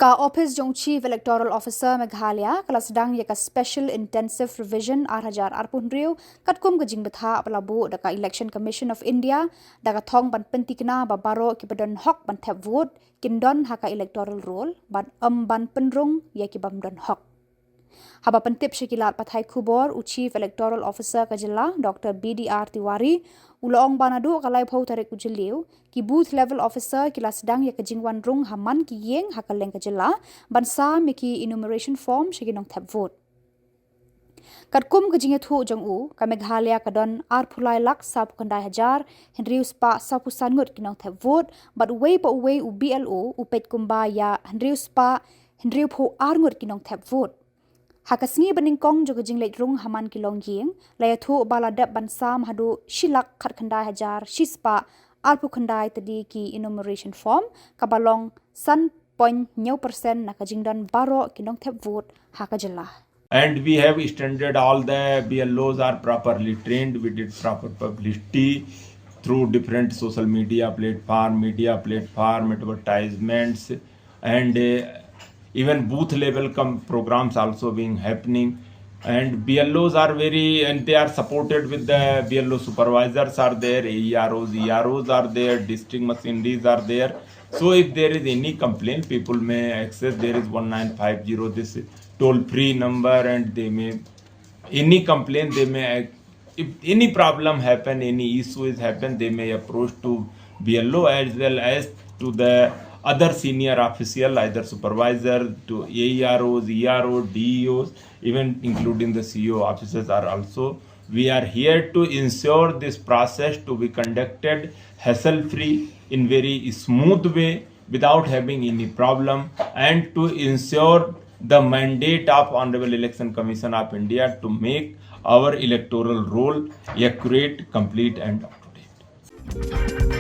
Ka Office Jong Chief Electoral Officer Meghalaya kala Sdang yaka Special Intensive Revision Arhajar Arpunriu katkum kajing betha apalabu daka Election Commission of India daka thong ban pentikna babaro kibadon hok ban tap vote kindon haka electoral roll ban ban penrung yaki bamdon hok. Haba pentip syikilat pathai Khubor u Chief Electoral Officer ka Jylla Dr. BDR Tiwari ulong banadu kalai phau tarik ku Jyliu ki booth level officer kila Sdang ya kajingwan rung haman ki yeng hakaleng ka Jylla bansa miki enumeration form syiginong tap vote. Katkum kajinge thu jong u ka Meghalaya kadon arphulai lak sap kandai hajar henrius pa sapusan ngut kinong tap vote but way pa way u BLO u pet kumba ya henrius pa henriu pho arngut kinong tap vote. Hakasngi beningkong juga jinglek rung haman kilong yeng laya thu baladap bansa mahadu shilak khat khandai hajar shispa alpu khandai tadi ki enumeration form kabalong san point 9% na kajingdan baro kinong tap vote haka Jylla. And we have extended all the BLOs are properly trained. We did proper publicity through different social media platform, advertisements, and even booth level programs also being happening. And BLOs are and they are supported with the BLO supervisors are there, EROs are there, district machineries are there. So if there is any complaint, people may access, there is 1950, this toll-free number, and they may, any complaint, they may, if any problem happen, any issue is happen, they may approach to BLO as well as to the other senior official, either supervisor, to AEROs, EROs, DEOs, even including the CEO officers are also. We are here to ensure this process to be conducted hassle-free in very smooth way without having any problem, and to ensure the mandate of Honorable Election Commission of India to make our electoral roll accurate, complete and up to date.